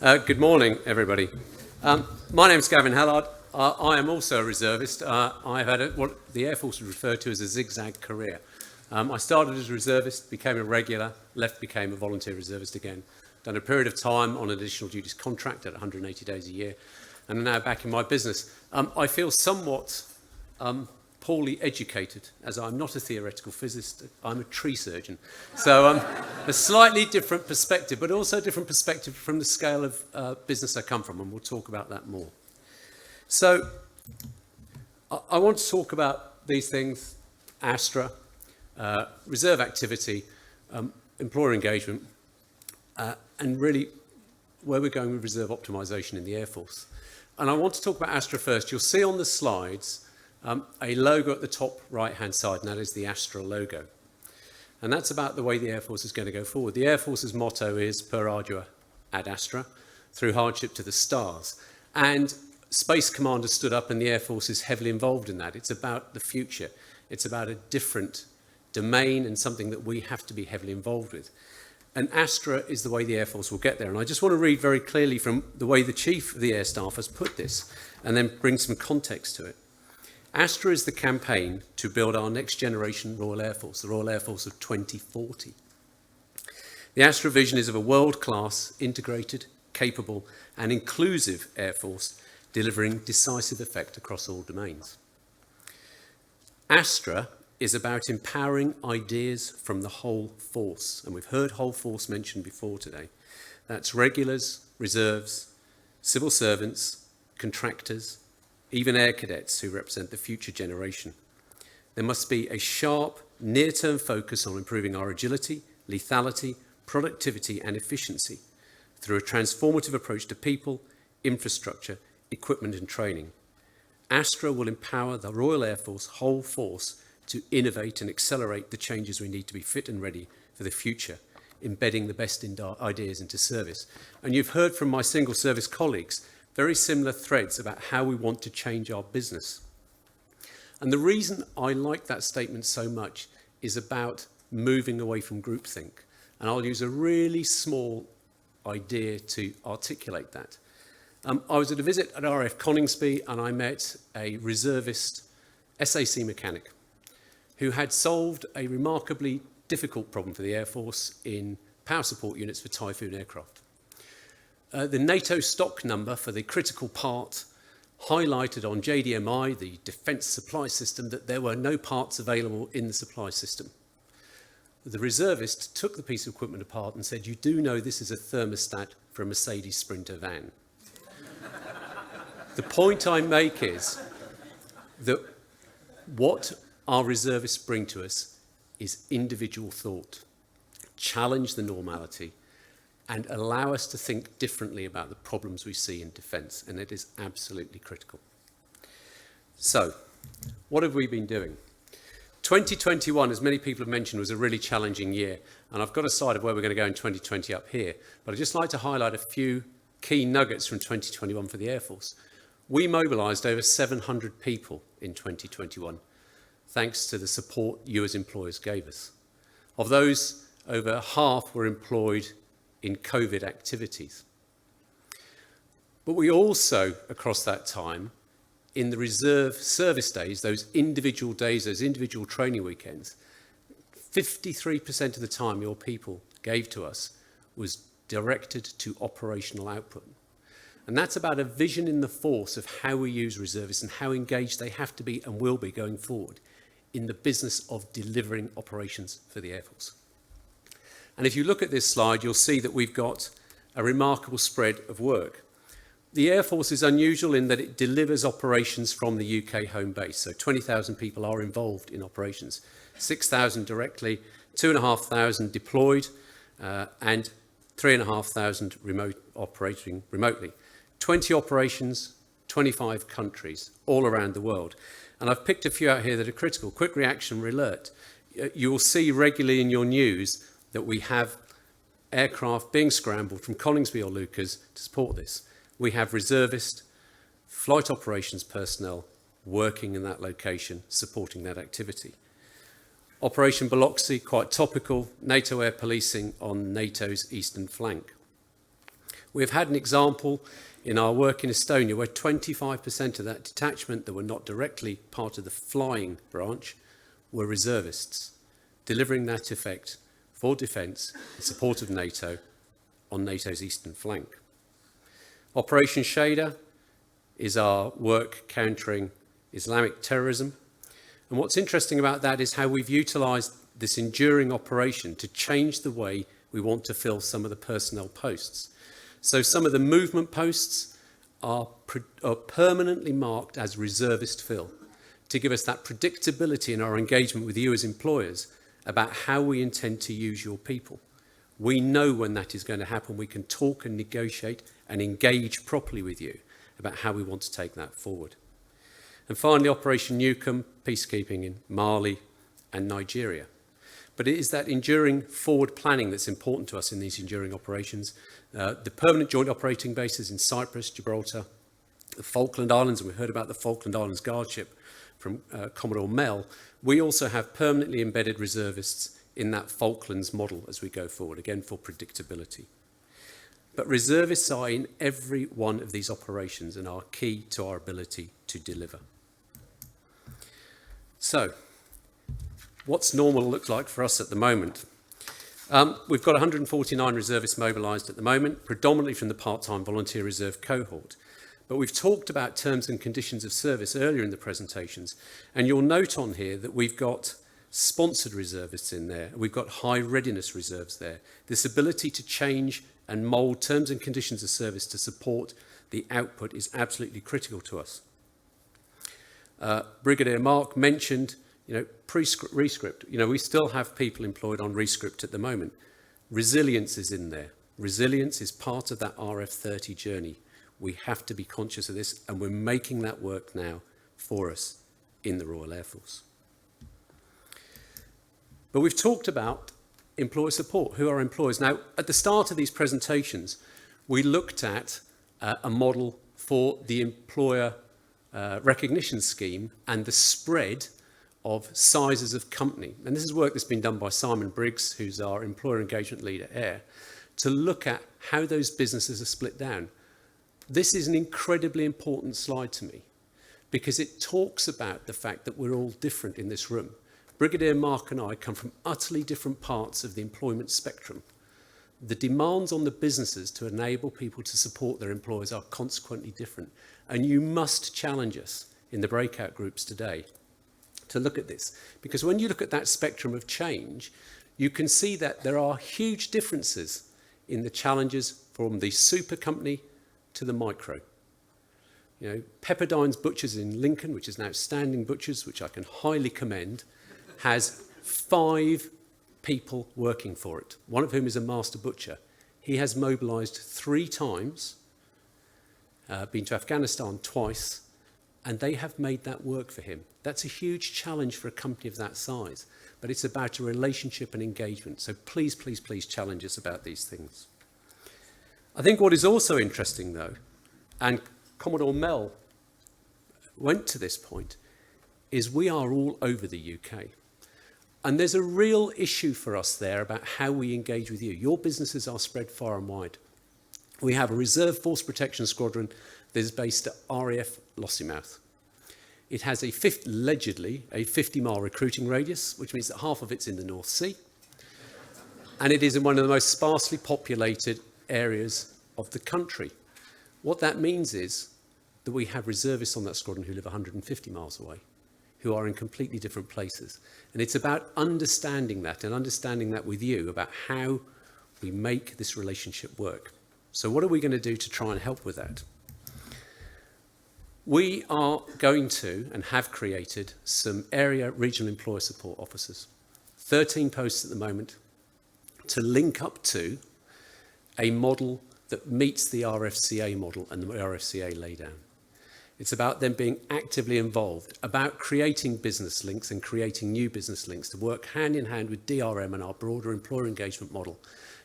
Good morning, everybody. My name's Gavin Hallard. I am also a reservist. I've had what the Air Force would refer to as a zigzag career. I started as a reservist, became a regular, became a volunteer reservist again. Done a period of time on an additional duties contract at 180 days a year, and am now back in my business. I feel somewhat poorly educated, as I'm not a theoretical physicist, I'm a tree surgeon. So a slightly different perspective, but also a different perspective from the scale of business I come from, and we'll talk about that more. So I want to talk about these things: Astra, reserve activity, employer engagement, and really where we're going with reserve optimisation in the Air Force. And I want to talk about Astra first. You'll see on the slides a logo at the top right-hand side, and that is the Astra logo. And that's about the way the Air Force is going to go forward. The Air Force's motto is per ardua ad Astra, through hardship to the stars. And Space Commander stood up, and the Air Force is heavily involved in that. It's about the future. It's about a different domain and something that we have to be heavily involved with. And Astra is the way the Air Force will get there. And I just want to read very clearly from the way the Chief of the Air Staff has put this, and then bring some context to it. Astra is the campaign to build our next generation Royal Air Force, the Royal Air Force of 2040. The Astra vision is of a world-class, integrated, capable and inclusive Air Force delivering decisive effect across all domains. Astra is about empowering ideas from the whole force, and we've heard whole force mentioned before today. That's regulars, reserves, civil servants, contractors, even air cadets who represent the future generation. There must be a sharp, near-term focus on improving our agility, lethality, productivity and efficiency through a transformative approach to people, infrastructure, equipment and training. Astra will empower the Royal Air Force whole force to innovate and accelerate the changes we need to be fit and ready for the future, embedding the best ideas into service. And you've heard from my single service colleagues very similar threads about how we want to change our business. And the reason I like that statement so much is about moving away from groupthink. And I'll use a really small idea to articulate that. I was at a visit at RAF Coningsby, and I met a reservist SAC mechanic who had solved a remarkably difficult problem for the Air Force in power support units for Typhoon aircraft. The NATO stock number for the critical part highlighted on JDMI, the defence supply system, that there were no parts available in the supply system. The reservist took the piece of equipment apart and said, "You do know this is a thermostat for a Mercedes Sprinter van." The point I make is that what our reservists bring to us is individual thought, challenge the normality, and allow us to think differently about the problems we see in defence, and it is absolutely critical. So, what have we been doing? 2021, as many people have mentioned, was a really challenging year, and I've got a slide of where we're going to go in 2020 up here, but I'd just like to highlight a few key nuggets from 2021 for the Air Force. We mobilised over 700 people in 2021, thanks to the support you as employers gave us. Of those, over half were employed in COVID activities. But we also, across that time, in the reserve service days, those individual training weekends, 53% of the time your people gave to us was directed to operational output. And that's about a vision in the force of how we use reservists and how engaged they have to be and will be going forward in the business of delivering operations for the Air Force. And if you look at this slide, you'll see that we've got a remarkable spread of work. The Air Force is unusual in that it delivers operations from the UK home base. So 20,000 people are involved in operations, 6,000 directly, 2,500 deployed, and 3,500 operating remotely. 20 operations, 25 countries, all around the world. And I've picked a few out here that are critical. Quick reaction alert. You will see regularly in your news that we have aircraft being scrambled from Coningsby or Lucas to support this. We have reservist, flight operations personnel working in that location, supporting that activity. Operation Biloxi, quite topical, NATO air policing on NATO's eastern flank. We've had an example in our work in Estonia where 25% of that detachment that were not directly part of the flying branch were reservists, delivering that effect for defence in support of NATO on NATO's eastern flank. Operation Shader is our work countering Islamic terrorism. And what's interesting about that is how we've utilised this enduring operation to change the way we want to fill some of the personnel posts. So some of the movement posts are permanently marked as reservist fill to give us that predictability in our engagement with you as employers about how we intend to use your people. We know when that is going to happen. We can talk and negotiate and engage properly with you about how we want to take that forward. And finally, Operation Newcomb, peacekeeping in Mali and Nigeria. But it is that enduring forward planning that's important to us in these enduring operations. The permanent joint operating bases in Cyprus, Gibraltar, the Falkland Islands, and we heard about the Falkland Islands Guardship from Commodore Mel. We also have permanently embedded reservists in that Falklands model as we go forward, again for predictability. But reservists are in every one of these operations and are key to our ability to deliver. So, what's normal look like for us at the moment? We've got 149 reservists mobilised at the moment, predominantly from the part-time volunteer reserve cohort. But we've talked about terms and conditions of service earlier in the presentations, and you'll note on here that we've got sponsored reservists in there. We've got high readiness reserves there. This ability to change and mould terms and conditions of service to support the output is absolutely critical to us. Brigadier Mark mentioned, rescript. We still have people employed on rescript at the moment. Resilience is in there. Resilience is part of that RF30 journey. We have to be conscious of this, and we're making that work now for us in the Royal Air Force. But we've talked about employer support. Who are employers? Now, at the start of these presentations, we looked at a model for the employer recognition scheme and the spread of sizes of company. And this is work that's been done by Simon Briggs, who's our employer engagement lead at AIR, to look at how those businesses are split down. This is an incredibly important slide to me because it talks about the fact that we're all different in this room. Brigadier Mark and I come from utterly different parts of the employment spectrum. The demands on the businesses to enable people to support their employers are consequently different. And you must challenge us in the breakout groups today to look at this. Because when you look at that spectrum of change, you can see that there are huge differences in the challenges from the super company to the micro. Pepperdine's Butchers in Lincoln, which is an outstanding butchers, which I can highly commend, has 5 people working for it, one of whom is a master butcher. He has mobilised 3 times, been to Afghanistan twice, and they have made that work for him. That's a huge challenge for a company of that size, but it's about a relationship and engagement. So please, please, please challenge us about these things. I think what is also interesting, though, and Commodore Mel went to this point, is we are all over the UK. And there's a real issue for us there about how we engage with you. Your businesses are spread far and wide. We have a Reserve Force Protection Squadron that is based at RAF Lossiemouth. It has allegedly a 50-mile recruiting radius, which means that half of it's in the North Sea. And it is in one of the most sparsely populated areas of the country. What that means is that we have reservists on that squadron who live 150 miles away, who are in completely different places. And it's about understanding that and understanding that with you about how we make this relationship work. So what are we going to do to try and help with that? We are going to and have created some area regional employer support officers, 13 posts at the moment, to link up to a model that meets the RFCA model and the RFCA laydown. It's about them being actively involved, about creating business links and creating new business links to work hand in hand with DRM and our broader employer engagement model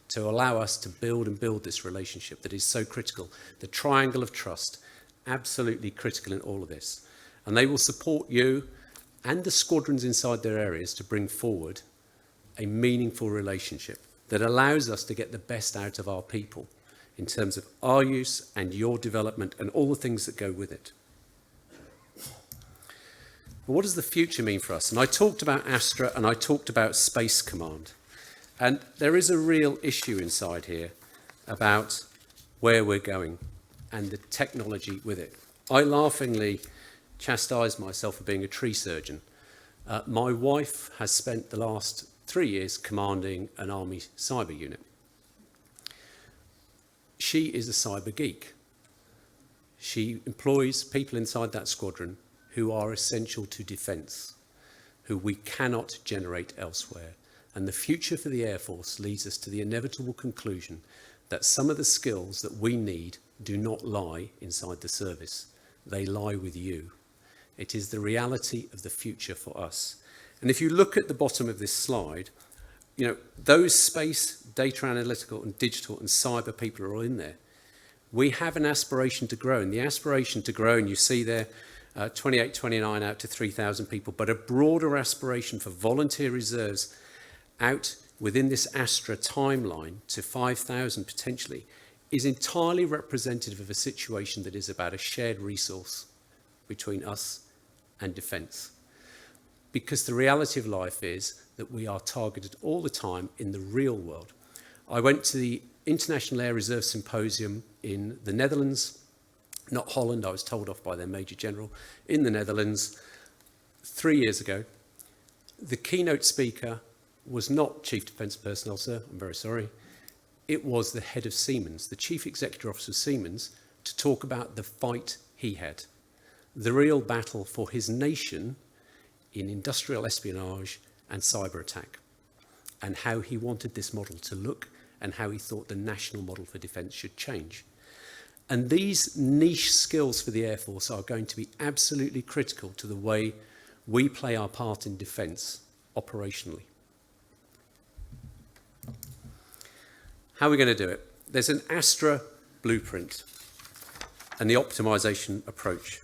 to allow us to build this relationship that is so critical. The triangle of trust, absolutely critical in all of this. And they will support you and the squadrons inside their areas to bring forward a meaningful relationship that allows us to get the best out of our people in terms of our use and your development and all the things that go with it. But what does the future mean for us? And I talked about Astra and I talked about Space Command. And there is a real issue inside here about where we're going and the technology with it. I laughingly chastise myself for being a tree surgeon. My wife has spent the last 3 years commanding an army cyber unit. She is a cyber geek. She employs people inside that squadron who are essential to defence, who we cannot generate elsewhere. And the future for the Air Force leads us to the inevitable conclusion that some of the skills that we need do not lie inside the service. They lie with you. It is the reality of the future for us. And if you look at the bottom of this slide, you know, those space, data analytical and digital and cyber people are all in there. We have an aspiration to grow, and the aspiration to grow, and you see there, 28, 29 out to 3,000 people, but a broader aspiration for volunteer reserves out within this Astra timeline to 5,000 potentially is entirely representative of a situation that is about a shared resource between us and defence. Because the reality of life is that we are targeted all the time in the real world. I went to the International Air Reserve Symposium in the Netherlands, not Holland, I was told off by their Major General, in the Netherlands 3 years ago. The keynote speaker was not Chief Defence Personnel, sir, I'm very sorry. It was the head of Siemens, the Chief Executive Officer of Siemens, to talk about the fight he had, the real battle for his nation in industrial espionage and cyber attack, and how he wanted this model to look and how he thought the national model for defence should change. And these niche skills for the Air Force are going to be absolutely critical to the way we play our part in defence operationally. How are we going to do it? There's an Astra blueprint and the optimisation approach.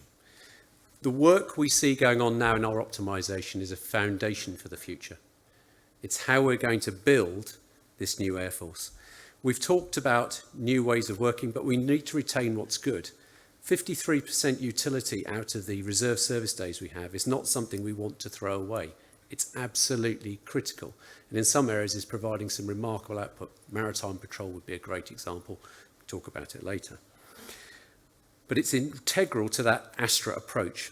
The work we see going on now in our optimisation is a foundation for the future. It's how we're going to build this new Air Force. We've talked about new ways of working, but we need to retain what's good. 53% utility out of the reserve service days we have is not something we want to throw away. It's absolutely critical. And in some areas is providing some remarkable output. Maritime patrol would be a great example. We'll talk about it later. But it's integral to that Astra approach.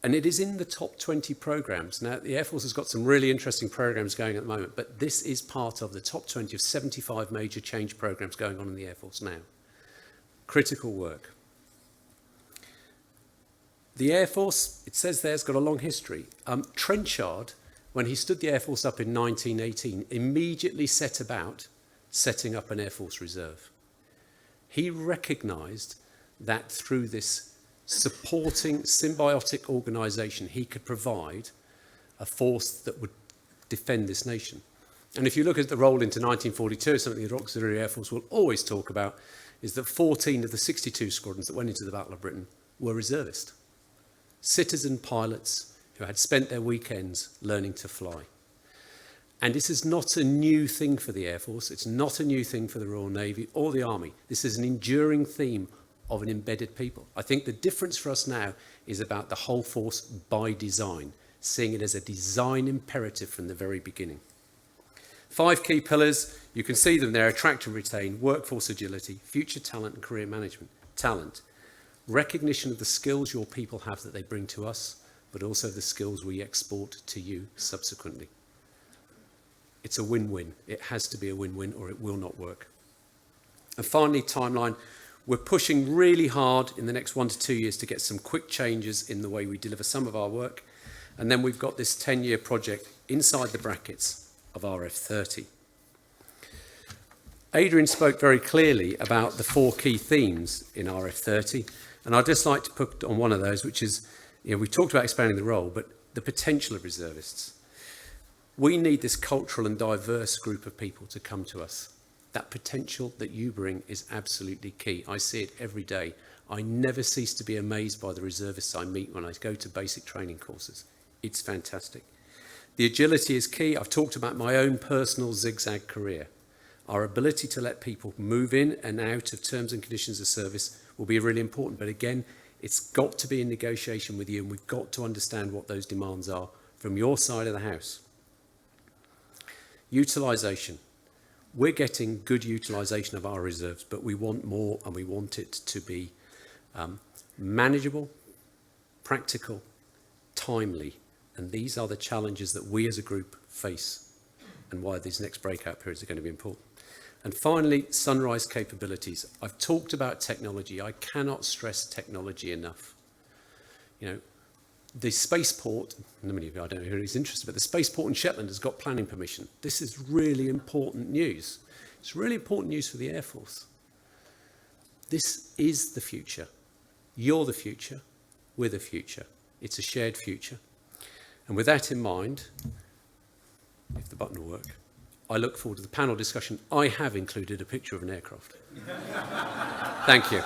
And it is in the top 20 programs. Now, the Air Force has got some really interesting programs going at the moment, but this is part of the top 20 of 75 major change programs going on in the Air Force now. Critical work. The Air Force, it says there, has got a long history. Trenchard, when he stood the Air Force up in 1918, immediately set about setting up an Air Force Reserve. He recognised that through this supporting symbiotic organisation, he could provide a force that would defend this nation. And if you look at the roll into 1942, something the Auxiliary Air Force will always talk about is that 14 of the 62 squadrons that went into the Battle of Britain were reservist. Citizen pilots who had spent their weekends learning to fly. And this is not a new thing for the Air Force. It's not a new thing for the Royal Navy or the Army. This is an enduring theme of an embedded people. I think the difference for us now is about the whole force by design, seeing it as a design imperative from the very beginning. 5 key pillars, you can see them there: attract and retain, workforce agility, future talent and career management. Talent, recognition of the skills your people have that they bring to us, but also the skills we export to you subsequently. It's a win-win. It has to be a win-win or it will not work. And finally, timeline. We're pushing really hard in the next 1 to 2 years to get some quick changes in the way we deliver some of our work. And then we've got this 10-year project inside the brackets of RF30. Adrian spoke very clearly about the 4 key themes in RF30. And I'd just like to put on one of those, which is, we talked about expanding the role, but the potential of reservists. We need this cultural and diverse group of people to come to us. That potential that you bring is absolutely key. I see it every day. I never cease to be amazed by the reservists I meet when I go to basic training courses. It's fantastic. The agility is key. I've talked about my own personal zigzag career. Our ability to let people move in and out of terms and conditions of service will be really important. But again, it's got to be in negotiation with you, and we've got to understand what those demands are from your side of the house. Utilisation. We're getting good utilisation of our reserves, but we want more, and we want it to be manageable, practical, timely. And these are the challenges that we as a group face, and why these next breakout periods are going to be important. And finally, sunrise capabilities. I've talked about technology. I cannot stress technology enough. You know, the spaceport, I don't know who's interested, but the spaceport in Shetland has got planning permission. This is really important news. It's really important news for the Air Force. This is the future. You're the future. We're the future. It's a shared future. And with that in mind, if the button will work, I look forward to the panel discussion. I have included a picture of an aircraft. Thank you.